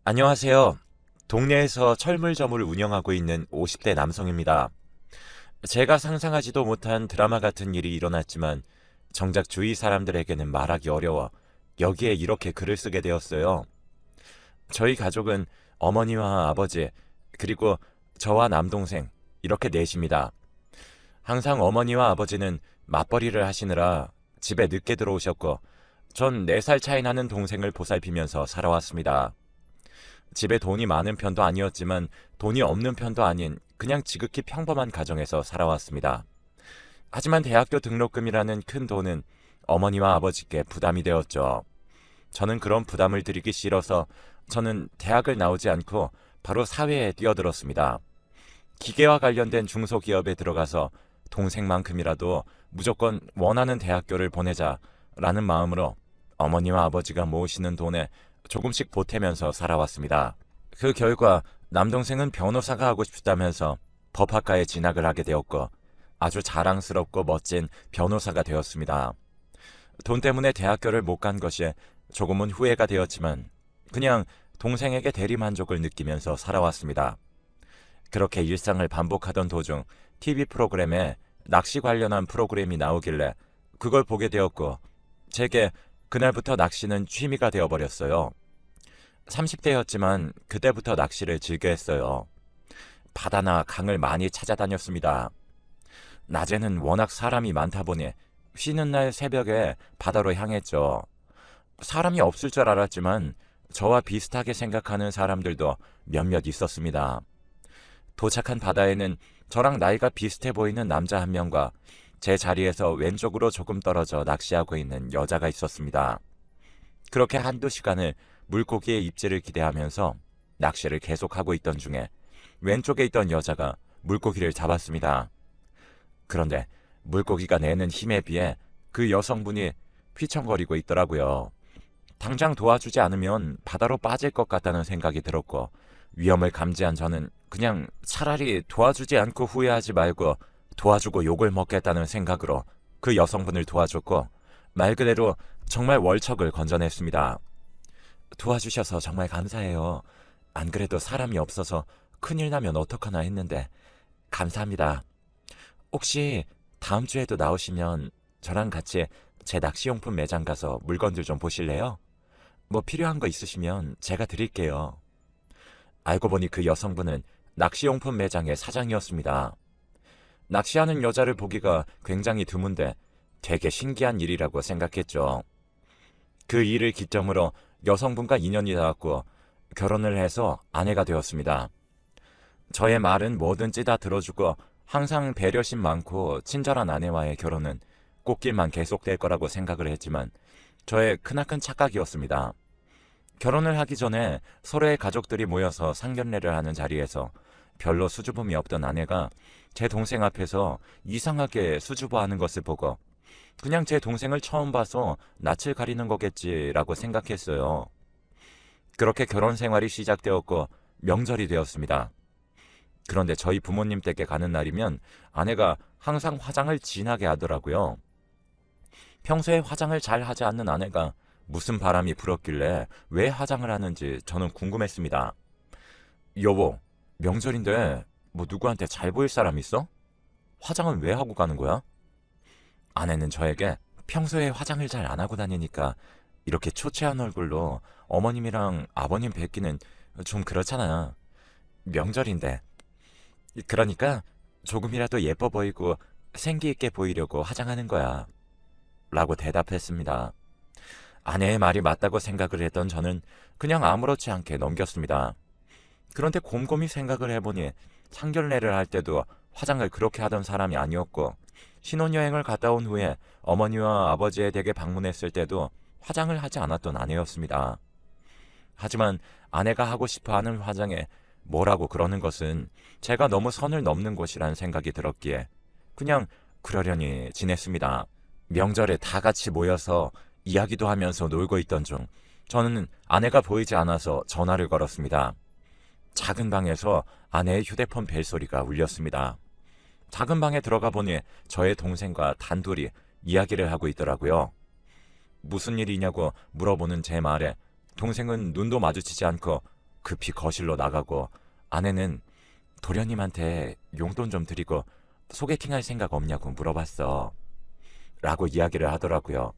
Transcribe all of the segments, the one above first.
안녕하세요. 동네에서 철물점을 운영하고 있는 50대 남성입니다. 제가 상상하지도 못한 드라마 같은 일이 일어났지만 정작 주위 사람들에게는 말하기 어려워 여기에 이렇게 글을 쓰게 되었어요. 저희 가족은 어머니와 아버지, 그리고 저와 남동생, 이렇게 넷입니다. 항상 어머니와 아버지는 맞벌이를 하시느라 집에 늦게 들어오셨고 전 4살 차이 나는 동생을 보살피면서 살아왔습니다. 집에 돈이 많은 편도 아니었지만 돈이 없는 편도 아닌 그냥 지극히 평범한 가정에서 살아왔습니다. 하지만 대학교 등록금이라는 큰 돈은 어머니와 아버지께 부담이 되었죠. 저는 그런 부담을 드리기 싫어서 저는 대학을 나오지 않고 바로 사회에 뛰어들었습니다. 기계와 관련된 중소기업에 들어가서 동생만큼이라도 무조건 원하는 대학교를 보내자라는 마음으로 어머니와 아버지가 모으시는 돈에 조금씩 보태면서 살아왔습니다. 그 결과 남동생은 변호사가 하고 싶다면서 법학과에 진학을 하게 되었고 아주 자랑스럽고 멋진 변호사가 되었습니다. 돈 때문에 대학교를 못 간 것이 조금은 후회가 되었지만 그냥 동생에게 대리만족을 느끼면서 살아왔습니다. 그렇게 일상을 반복하던 도중 TV 프로그램에 낚시 관련한 프로그램이 나오길래 그걸 보게 되었고 제게 그날부터 낚시는 취미가 되어버렸어요. 30대였지만 그때부터 낚시를 즐겨 했어요. 바다나 강을 많이 찾아다녔습니다. 낮에는 워낙 사람이 많다 보니 쉬는 날 새벽에 바다로 향했죠. 사람이 없을 줄 알았지만 저와 비슷하게 생각하는 사람들도 몇몇 있었습니다. 도착한 바다에는 저랑 나이가 비슷해 보이는 남자 한 명과 제 자리에서 왼쪽으로 조금 떨어져 낚시하고 있는 여자가 있었습니다. 그렇게 한두 시간을 물고기의 입질을 기대하면서 낚시를 계속하고 있던 중에 왼쪽에 있던 여자가 물고기를 잡았습니다. 그런데 물고기가 내는 힘에 비해 그 여성분이 휘청거리고 있더라고요. 당장 도와주지 않으면 바다로 빠질 것 같다는 생각이 들었고 위험을 감지한 저는 그냥 차라리 도와주지 않고 후회하지 말고 도와주고 욕을 먹겠다는 생각으로 그 여성분을 도와줬고 말 그대로 정말 월척을 건져냈습니다. 도와주셔서 정말 감사해요. 안 그래도 사람이 없어서 큰일 나면 어떡하나 했는데 감사합니다. 혹시 다음 주에도 나오시면 저랑 같이 제 낚시용품 매장 가서 물건들 좀 보실래요? 뭐 필요한 거 있으시면 제가 드릴게요. 알고 보니 그 여성분은 낚시용품 매장의 사장이었습니다. 낚시하는 여자를 보기가 굉장히 드문데 되게 신기한 일이라고 생각했죠. 그 일을 기점으로 여성분과 인연이 닿았고 결혼을 해서 아내가 되었습니다. 저의 말은 뭐든지 다 들어주고 항상 배려심 많고 친절한 아내와의 결혼은 꽃길만 계속될 거라고 생각을 했지만 저의 크나큰 착각이었습니다. 결혼을 하기 전에 서로의 가족들이 모여서 상견례를 하는 자리에서 별로 수줍음이 없던 아내가 제 동생 앞에서 이상하게 수줍어하는 것을 보고 그냥 제 동생을 처음 봐서 낯을 가리는 거겠지라고 생각했어요. 그렇게 결혼 생활이 시작되었고 명절이 되었습니다. 그런데 저희 부모님 댁에 가는 날이면 아내가 항상 화장을 진하게 하더라고요. 평소에 화장을 잘 하지 않는 아내가 무슨 바람이 불었길래 왜 화장을 하는지 저는 궁금했습니다. 여보, 명절인데 뭐 누구한테 잘 보일 사람 있어? 화장은 왜 하고 가는 거야? 아내는 저에게 평소에 화장을 잘 안 하고 다니니까 이렇게 초췌한 얼굴로 어머님이랑 아버님 뵙기는 좀 그렇잖아. 명절인데. 그러니까 조금이라도 예뻐 보이고 생기 있게 보이려고 화장하는 거야. 라고 대답했습니다. 아내의 말이 맞다고 생각을 했던 저는 그냥 아무렇지 않게 넘겼습니다. 그런데 곰곰이 생각을 해보니 상견례를 할 때도 화장을 그렇게 하던 사람이 아니었고 신혼여행을 갔다 온 후에 어머니와 아버지의 댁에 방문했을 때도 화장을 하지 않았던 아내였습니다. 하지만 아내가 하고 싶어하는 화장에 뭐라고 그러는 것은 제가 너무 선을 넘는 것이란 생각이 들었기에 그냥 그러려니 지냈습니다. 명절에 다 같이 모여서 이야기도 하면서 놀고 있던 중 저는 아내가 보이지 않아서 전화를 걸었습니다. 작은 방에서 아내의 휴대폰 벨소리가 울렸습니다. 작은 방에 들어가 보니 저의 동생과 단둘이 이야기를 하고 있더라고요. 무슨 일이냐고 물어보는 제 말에 동생은 눈도 마주치지 않고 급히 거실로 나가고 아내는 도련님한테 용돈 좀 드리고 소개팅할 생각 없냐고 물어봤어. 라고 이야기를 하더라고요.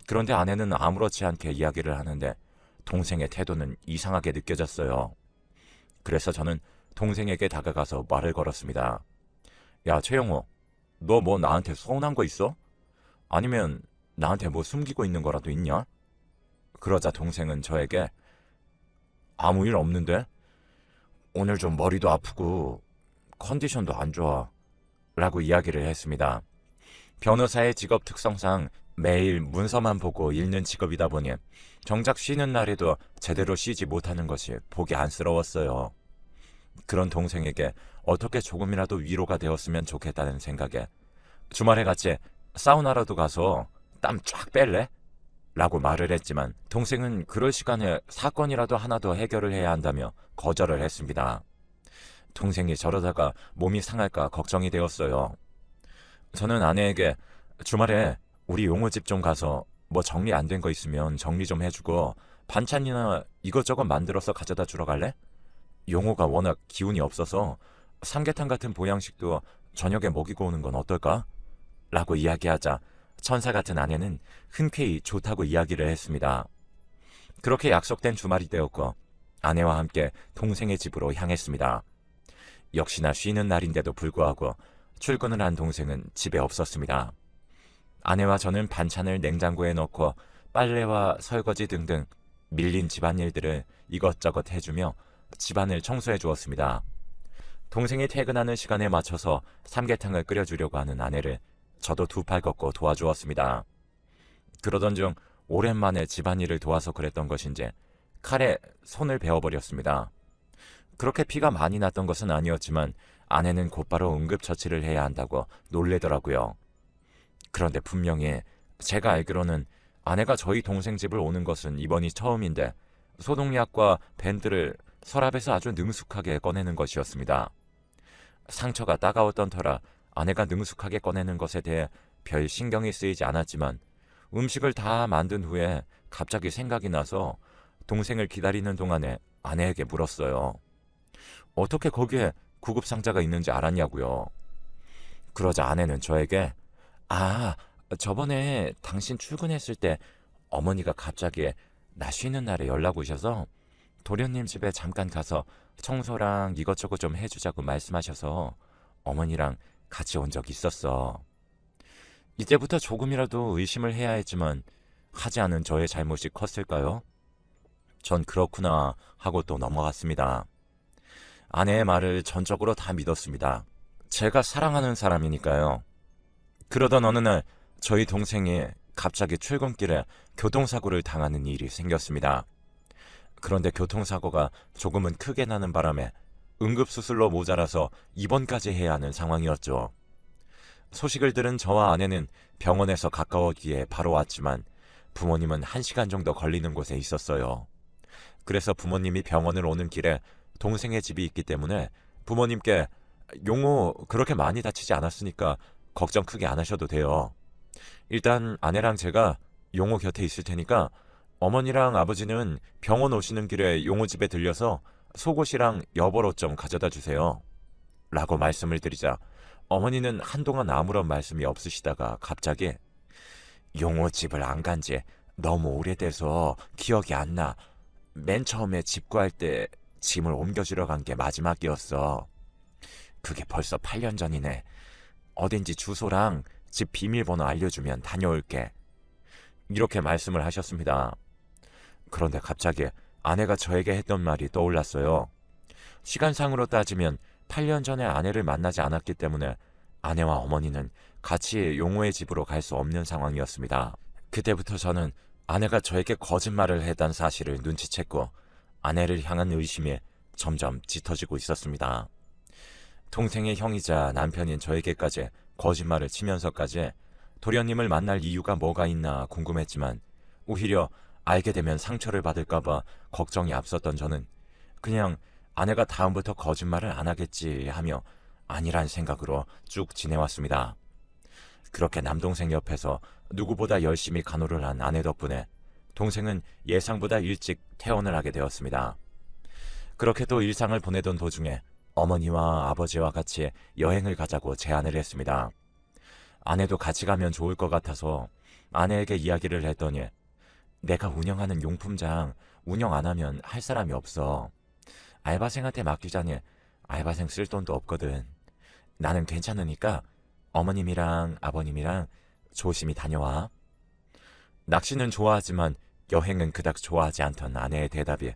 그런데 아내는 아무렇지 않게 이야기를 하는데 동생의 태도는 이상하게 느껴졌어요. 그래서 저는 동생에게 다가가서 말을 걸었습니다. 야, 최영호, 너 뭐 나한테 서운한 거 있어? 아니면 나한테 뭐 숨기고 있는 거라도 있냐? 그러자 동생은 저에게 아무 일 없는데? 오늘 좀 머리도 아프고 컨디션도 안 좋아. 라고 이야기를 했습니다. 변호사의 직업 특성상 매일 문서만 보고 읽는 직업이다 보니 정작 쉬는 날에도 제대로 쉬지 못하는 것이 보기 안쓰러웠어요. 그런 동생에게 어떻게 조금이라도 위로가 되었으면 좋겠다는 생각에 주말에 같이 사우나라도 가서 땀 쫙 뺄래? 라고 말을 했지만 동생은 그럴 시간에 사건이라도 하나 더 해결을 해야 한다며 거절을 했습니다. 동생이 저러다가 몸이 상할까 걱정이 되었어요. 저는 아내에게 주말에 우리 용호집 좀 가서 뭐 정리 안 된 거 있으면 정리 좀 해주고 반찬이나 이것저것 만들어서 가져다 주러 갈래? 용호가 워낙 기운이 없어서 삼계탕 같은 보양식도 저녁에 먹이고 오는 건 어떨까? 라고 이야기하자 천사 같은 아내는 흔쾌히 좋다고 이야기를 했습니다. 그렇게 약속된 주말이 되었고 아내와 함께 동생의 집으로 향했습니다. 역시나 쉬는 날인데도 불구하고 출근을 한 동생은 집에 없었습니다. 아내와 저는 반찬을 냉장고에 넣고 빨래와 설거지 등등 밀린 집안일들을 이것저것 해주며 집안을 청소해 주었습니다. 동생이 퇴근하는 시간에 맞춰서 삼계탕을 끓여주려고 하는 아내를 저도 두 팔 걷고 도와주었습니다. 그러던 중 오랜만에 집안일을 도와서 그랬던 것인지 칼에 손을 베어버렸습니다. 그렇게 피가 많이 났던 것은 아니었지만 아내는 곧바로 응급처치를 해야 한다고 놀래더라고요. 그런데 분명히 제가 알기로는 아내가 저희 동생 집을 오는 것은 이번이 처음인데 소독약과 밴드를 서랍에서 아주 능숙하게 꺼내는 것이었습니다. 상처가 따가웠던 터라 아내가 능숙하게 꺼내는 것에 대해 별 신경이 쓰이지 않았지만 음식을 다 만든 후에 갑자기 생각이 나서 동생을 기다리는 동안에 아내에게 물었어요. 어떻게 거기에 구급상자가 있는지 알았냐고요. 그러자 아내는 저에게 저번에 당신 출근했을 때 어머니가 갑자기 나 쉬는 날에 연락 오셔서 도련님 집에 잠깐 가서 청소랑 이것저것 좀 해주자고 말씀하셔서 어머니랑 같이 온 적 있었어. 이때부터 조금이라도 의심을 해야 했지만 하지 않은 저의 잘못이 컸을까요? 전 그렇구나 하고 또 넘어갔습니다. 아내의 말을 전적으로 다 믿었습니다. 제가 사랑하는 사람이니까요. 그러던 어느 날 저희 동생이 갑자기 출근길에 교통사고를 당하는 일이 생겼습니다. 그런데 교통사고가 조금은 크게 나는 바람에 응급수술로 모자라서 입원까지 해야 하는 상황이었죠. 소식을 들은 저와 아내는 병원에서 가까웠기에 바로 왔지만 부모님은 1시간 정도 걸리는 곳에 있었어요. 그래서 부모님이 병원을 오는 길에 동생의 집이 있기 때문에 부모님께 용호 그렇게 많이 다치지 않았으니까 걱정 크게 안 하셔도 돼요. 일단 아내랑 제가 용호 곁에 있을 테니까 어머니랑 아버지는 병원 오시는 길에 용호 집에 들려서 속옷이랑 여벌옷 좀 가져다 주세요. 라고 말씀을 드리자 어머니는 한동안 아무런 말씀이 없으시다가 갑자기 용호 집을 안 간지 너무 오래돼서 기억이 안 나. 맨 처음에 집 구할 때 짐을 옮겨주러 간 게 마지막이었어. 그게 벌써 8년 전이네. 어딘지 주소랑 집 비밀번호 알려주면 다녀올게. 이렇게 말씀을 하셨습니다. 그런데 갑자기 아내가 저에게 했던 말이 떠올랐어요. 시간상으로 따지면 8년 전에 아내를 만나지 않았기 때문에 아내와 어머니는 같이 용호의 집으로 갈 수 없는 상황이었습니다. 그때부터 저는 아내가 저에게 거짓말을 했다는 사실을 눈치챘고 아내를 향한 의심이 점점 짙어지고 있었습니다. 동생의 형이자 남편인 저에게까지 거짓말을 치면서까지 도련님을 만날 이유가 뭐가 있나 궁금했지만 오히려 알게 되면 상처를 받을까봐 걱정이 앞섰던 저는 그냥 아내가 다음부터 거짓말을 안 하겠지 하며 아니란 생각으로 쭉 지내왔습니다. 그렇게 남동생 옆에서 누구보다 열심히 간호를 한 아내 덕분에 동생은 예상보다 일찍 퇴원을 하게 되었습니다. 그렇게 또 일상을 보내던 도중에 어머니와 아버지와 같이 여행을 가자고 제안을 했습니다. 아내도 같이 가면 좋을 것 같아서 아내에게 이야기를 했더니 내가 운영하는 용품장 운영 안 하면 할 사람이 없어. 알바생한테 맡기자니 알바생 쓸 돈도 없거든. 나는 괜찮으니까 어머님이랑 아버님이랑 조심히 다녀와. 낚시는 좋아하지만 여행은 그닥 좋아하지 않던 아내의 대답이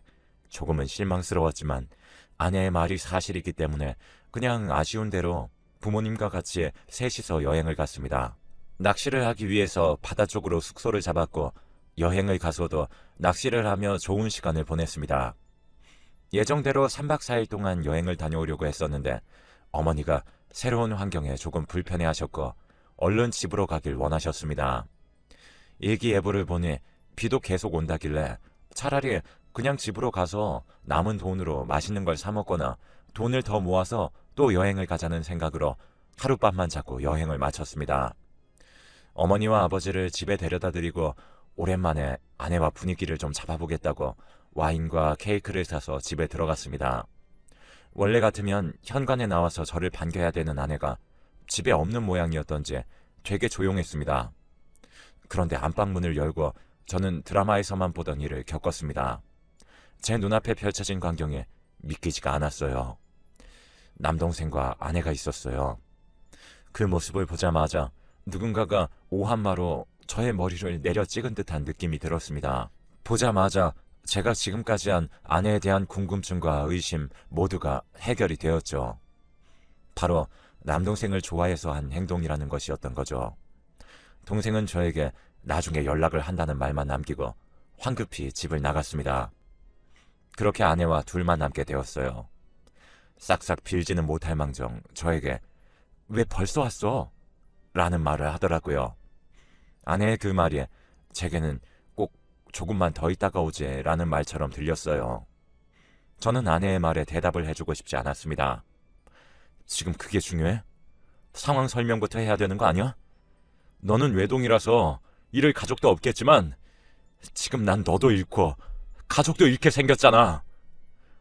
조금은 실망스러웠지만 아내의 말이 사실이기 때문에 그냥 아쉬운 대로 부모님과 같이 셋이서 여행을 갔습니다. 낚시를 하기 위해서 바다 쪽으로 숙소를 잡았고 여행을 가서도 낚시를 하며 좋은 시간을 보냈습니다. 예정대로 3박 4일 동안 여행을 다녀오려고 했었는데 어머니가 새로운 환경에 조금 불편해하셨고 얼른 집으로 가길 원하셨습니다. 일기예보를 보니 비도 계속 온다길래 차라리 그냥 집으로 가서 남은 돈으로 맛있는 걸 사 먹거나 돈을 더 모아서 또 여행을 가자는 생각으로 하룻밤만 자고 여행을 마쳤습니다. 어머니와 아버지를 집에 데려다 드리고 오랜만에 아내와 분위기를 좀 잡아보겠다고 와인과 케이크를 사서 집에 들어갔습니다. 원래 같으면 현관에 나와서 저를 반겨야 되는 아내가 집에 없는 모양이었던지 되게 조용했습니다. 그런데 안방문을 열고 저는 드라마에서만 보던 일을 겪었습니다. 제 눈앞에 펼쳐진 광경이 믿기지가 않았어요. 남동생과 아내가 있었어요. 그 모습을 보자마자 누군가가 오한마로 저의 머리를 내려 찍은 듯한 느낌이 들었습니다. 보자마자 제가 지금까지 한 아내에 대한 궁금증과 의심 모두가 해결이 되었죠. 바로 남동생을 좋아해서 한 행동이라는 것이었던 거죠. 동생은 저에게 나중에 연락을 한다는 말만 남기고 황급히 집을 나갔습니다. 그렇게 아내와 둘만 남게 되었어요. 싹싹 빌지는 못할 망정 저에게 "왜 벌써 왔어?" 라는 말을 하더라고요. 아내의 그 말이 제게는 꼭 "조금만 더 있다가 오지" 라는 말처럼 들렸어요. 저는 아내의 말에 대답을 해주고 싶지 않았습니다. 지금 그게 중요해? 상황 설명부터 해야 되는 거 아니야? 너는 외동이라서 잃을 가족도 없겠지만 지금 난 너도 잃고 가족도 잃게 생겼잖아.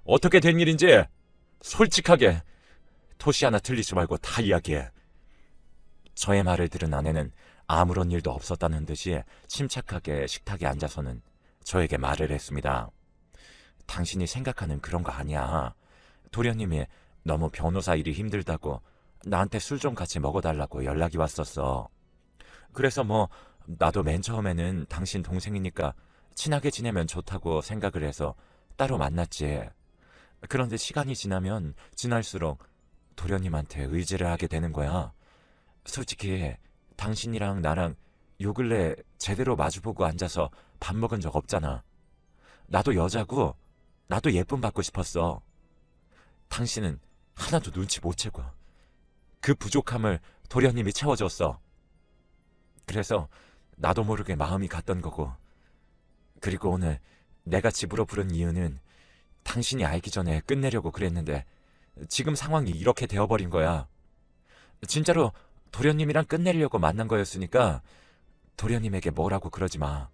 어떻게 된 일인지 솔직하게 토시 하나 틀리지 말고 다 이야기해. 저의 말을 들은 아내는 아무런 일도 없었다는 듯이 침착하게 식탁에 앉아서는 저에게 말을 했습니다. 당신이 생각하는 그런 거 아니야. 도련님이 너무 변호사 일이 힘들다고 나한테 술 좀 같이 먹어달라고 연락이 왔었어. 그래서 나도 맨 처음에는 당신 동생이니까 친하게 지내면 좋다고 생각을 해서 따로 만났지. 그런데 시간이 지나면 지날수록 도련님한테 의지를 하게 되는 거야. 솔직히 당신이랑 나랑 요 근래 제대로 마주보고 앉아서 밥 먹은 적 없잖아. 나도 여자고 나도 예쁨 받고 싶었어. 당신은 하나도 눈치 못 채고 그 부족함을 도련님이 채워줬어. 그래서 나도 모르게 마음이 갔던 거고. 그리고 오늘 내가 집으로 부른 이유는 당신이 알기 전에 끝내려고 그랬는데 지금 상황이 이렇게 되어버린 거야. 진짜로 도련님이랑 끝내려고 만난 거였으니까 도련님에게 뭐라고 그러지 마.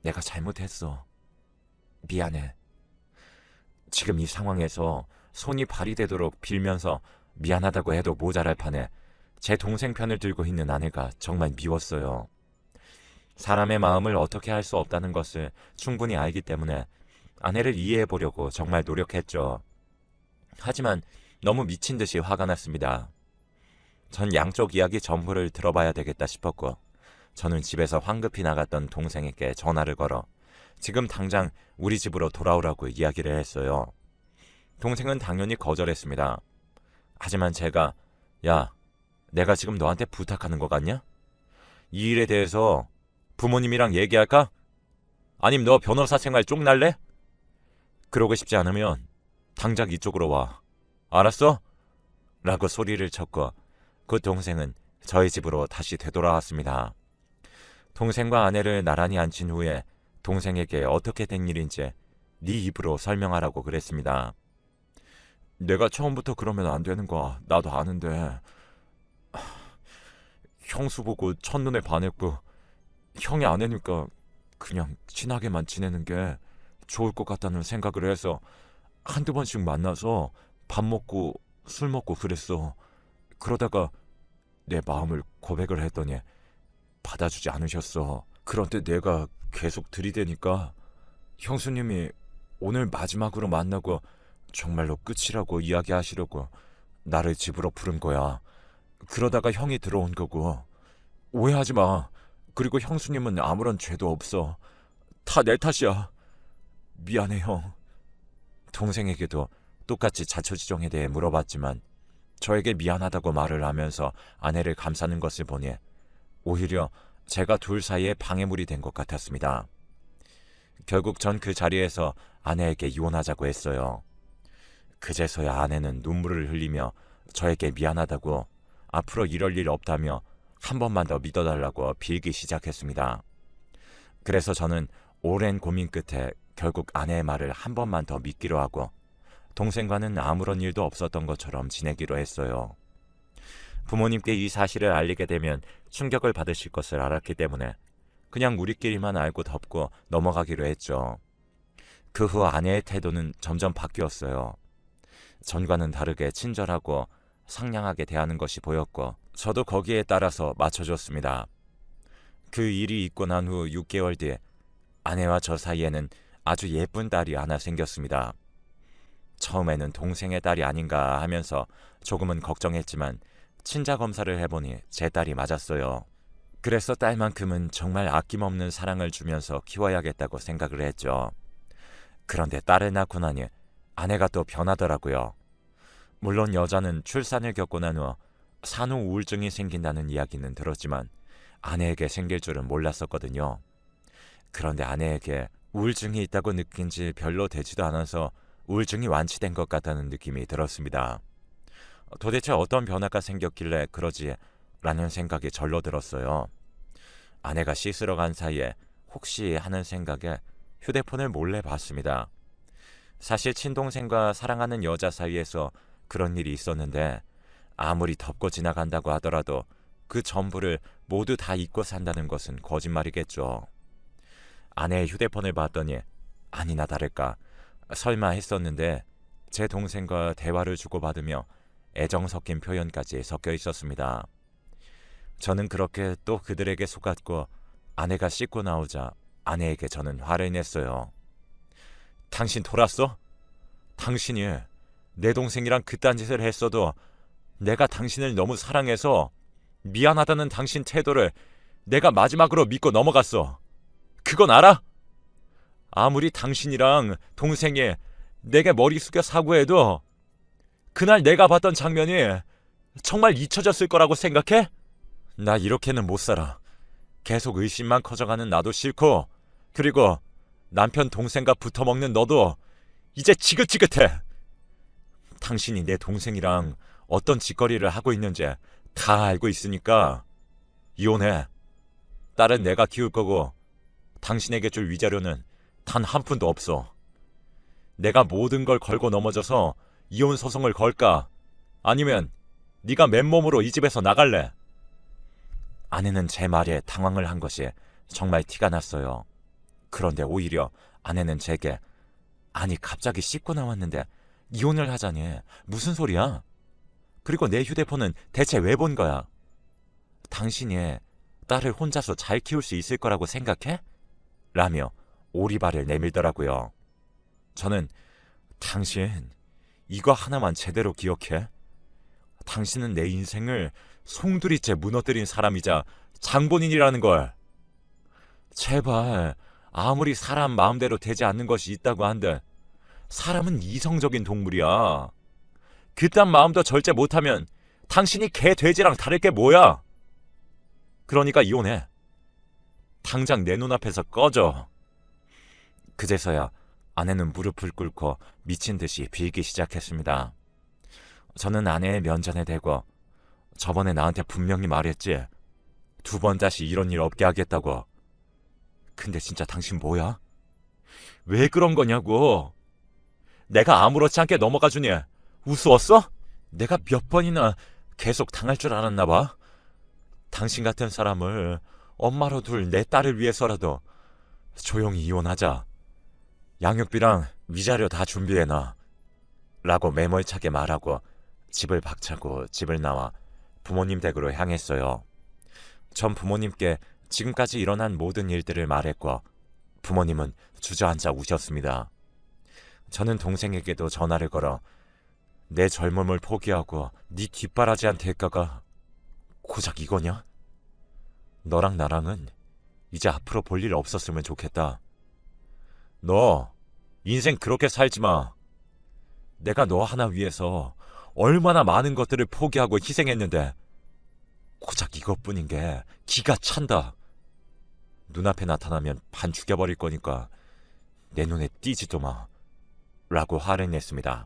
내가 잘못했어. 미안해. 지금 이 상황에서 손이 발이 되도록 빌면서 미안하다고 해도 모자랄 판에 제 동생 편을 들고 있는 아내가 정말 미웠어요. 사람의 마음을 어떻게 할 수 없다는 것을 충분히 알기 때문에 아내를 이해해 보려고 정말 노력했죠. 하지만 너무 미친 듯이 화가 났습니다. 전 양쪽 이야기 전부를 들어봐야 되겠다 싶었고 저는 집에서 황급히 나갔던 동생에게 전화를 걸어 지금 당장 우리 집으로 돌아오라고 이야기를 했어요. 동생은 당연히 거절했습니다. 하지만 제가 "야, 내가 지금 너한테 부탁하는 거 같냐? 이 일에 대해서 부모님이랑 얘기할까? 아님 너 변호사 생활 쪽날래? 그러고 싶지 않으면 당장 이쪽으로 와. 알았어?" 라고 소리를 쳤고 그 동생은 저희 집으로 다시 되돌아왔습니다. 동생과 아내를 나란히 앉힌 후에 동생에게 어떻게 된 일인지 네 입으로 설명하라고 그랬습니다. "내가 처음부터 그러면 안 되는 거 나도 아는데 형수 보고 첫눈에 반했고 형이 아내니까 그냥 친하게만 지내는 게 좋을 것 같다는 생각을 해서 한두 번씩 만나서 밥 먹고 술 먹고 그랬어. 그러다가 내 마음을 고백을 했더니 받아주지 않으셨어. 그런데 내가 계속 들이대니까 형수님이 오늘 마지막으로 만나고 정말로 끝이라고 이야기하시려고 나를 집으로 부른 거야. 그러다가 형이 들어온 거고. 오해하지 마. 그리고 형수님은 아무런 죄도 없어. 다 내 탓이야. 미안해, 형. 동생에게도 똑같이 자초지종에 대해 물어봤지만 저에게 미안하다고 말을 하면서 아내를 감싸는 것을 보니 오히려 제가 둘 사이에 방해물이 된 것 같았습니다. 결국 전 그 자리에서 아내에게 이혼하자고 했어요. 그제서야 아내는 눈물을 흘리며 저에게 미안하다고 앞으로 이럴 일 없다며 한 번만 더 믿어달라고 빌기 시작했습니다. 그래서 저는 오랜 고민 끝에 결국 아내의 말을 한 번만 더 믿기로 하고 동생과는 아무런 일도 없었던 것처럼 지내기로 했어요. 부모님께 이 사실을 알리게 되면 충격을 받으실 것을 알았기 때문에 그냥 우리끼리만 알고 덮고 넘어가기로 했죠. 그 후 아내의 태도는 점점 바뀌었어요. 전과는 다르게 친절하고 상냥하게 대하는 것이 보였고 저도 거기에 따라서 맞춰줬습니다. 그 일이 있고 난 후 6개월 뒤에 아내와 저 사이에는 아주 예쁜 딸이 하나 생겼습니다. 처음에는 동생의 딸이 아닌가 하면서 조금은 걱정했지만 친자 검사를 해보니 제 딸이 맞았어요. 그래서 딸만큼은 정말 아낌없는 사랑을 주면서 키워야겠다고 생각을 했죠. 그런데 딸을 낳고 나니 아내가 또 변하더라고요. 물론 여자는 출산을 겪고 난 후 산후 우울증이 생긴다는 이야기는 들었지만 아내에게 생길 줄은 몰랐었거든요. 그런데 아내에게 우울증이 있다고 느낀 지 별로 되지도 않아서 우울증이 완치된 것 같다는 느낌이 들었습니다. 도대체 어떤 변화가 생겼길래 그러지? 라는 생각이 절로 들었어요. 아내가 씻으러 간 사이에 혹시 하는 생각에 휴대폰을 몰래 봤습니다. 사실 친동생과 사랑하는 여자 사이에서 그런 일이 있었는데 아무리 덮고 지나간다고 하더라도 그 전부를 모두 다 잊고 산다는 것은 거짓말이겠죠. 아내의 휴대폰을 봤더니 아니나 다를까 설마 했었는데 제 동생과 대화를 주고받으며 애정 섞인 표현까지 섞여 있었습니다. 저는 그렇게 또 그들에게 속았고 아내가 씻고 나오자 아내에게 저는 화를 냈어요. 당신 돌았어? 당신이 내 동생이랑 그딴 짓을 했어도 내가 당신을 너무 사랑해서 미안하다는 당신 태도를 내가 마지막으로 믿고 넘어갔어. 그건 알아? 아무리 당신이랑 동생이 내게 머리 숙여 사과해도 그날 내가 봤던 장면이 정말 잊혀졌을 거라고 생각해? 나 이렇게는 못 살아. 계속 의심만 커져가는 나도 싫고 그리고 남편 동생과 붙어먹는 너도 이제 지긋지긋해. 당신이 내 동생이랑 어떤 짓거리를 하고 있는지 다 알고 있으니까 이혼해. 딸은 내가 키울 거고 당신에게 줄 위자료는 단 한 푼도 없어. 내가 모든 걸 걸고 넘어져서 이혼 소송을 걸까? 아니면 네가 맨몸으로 이 집에서 나갈래? 아내는 제 말에 당황을 한 것이 정말 티가 났어요. 그런데 오히려 아내는 제게 아니 갑자기 씻고 나왔는데 이혼을 하자니 무슨 소리야? 그리고 내 휴대폰은 대체 왜 본 거야? 당신이 딸을 혼자서 잘 키울 수 있을 거라고 생각해? 라며 오리발을 내밀더라고요. 저는 당신 이거 하나만 제대로 기억해. 당신은 내 인생을 송두리째 무너뜨린 사람이자 장본인이라는 걸. 제발 아무리 사람 마음대로 되지 않는 것이 있다고 한들 사람은 이성적인 동물이야. 그딴 마음도 절제 못하면 당신이 개 돼지랑 다를 게 뭐야? 그러니까 이혼해. 당장 내 눈앞에서 꺼져. 그제서야 아내는 무릎을 꿇고 미친 듯이 빌기 시작했습니다. 저는 아내의 면전에 대고 저번에 나한테 분명히 말했지. 2번 다시 이런 일 없게 하겠다고. 근데 진짜 당신 뭐야? 왜 그런 거냐고. 내가 아무렇지 않게 넘어가 주니 우스웠어? 내가 몇 번이나 계속 당할 줄 알았나 봐. 당신 같은 사람을 엄마로 둘 내 딸을 위해서라도 조용히 이혼하자. 양육비랑 위자료 다 준비해놔. 라고 매몰차게 말하고 집을 박차고 집을 나와 부모님 댁으로 향했어요. 전 부모님께 지금까지 일어난 모든 일들을 말했고 부모님은 주저앉아 우셨습니다. 저는 동생에게도 전화를 걸어 내 젊음을 포기하고 네 뒷바라지한 대가가 고작 이거냐? 너랑 나랑은 이제 앞으로 볼 일 없었으면 좋겠다. 너 인생 그렇게 살지 마. 내가 너 하나 위해서 얼마나 많은 것들을 포기하고 희생했는데 고작 이것뿐인 게 기가 찬다. 눈앞에 나타나면 반 죽여버릴 거니까 내 눈에 띄지도 마. 라고 화를 냈습니다.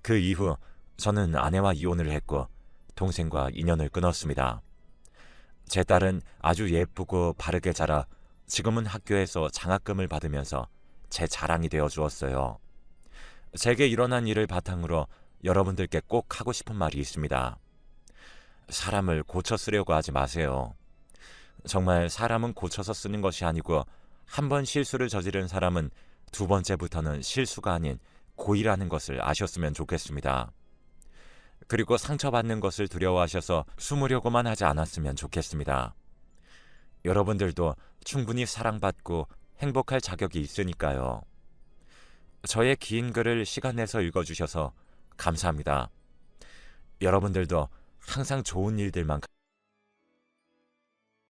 그 이후 저는 아내와 이혼을 했고 동생과 인연을 끊었습니다. 제 딸은 아주 예쁘고 바르게 자라 지금은 학교에서 장학금을 받으면서 제 자랑이 되어 주었어요. 제게 일어난 일을 바탕으로 여러분들께 꼭 하고 싶은 말이 있습니다. 사람을 고쳐 쓰려고 하지 마세요. 정말 사람은 고쳐서 쓰는 것이 아니고 한 번 실수를 저지른 사람은 두 번째부터는 실수가 아닌 고의라는 것을 아셨으면 좋겠습니다. 그리고 상처받는 것을 두려워하셔서 숨으려고만 하지 않았으면 좋겠습니다. 여러분들도 충분히 사랑받고 행복할 자격이 있으니까요. 저의 긴 글을 시간 내서 읽어주셔서 감사합니다. 여러분들도 항상 좋은 일들만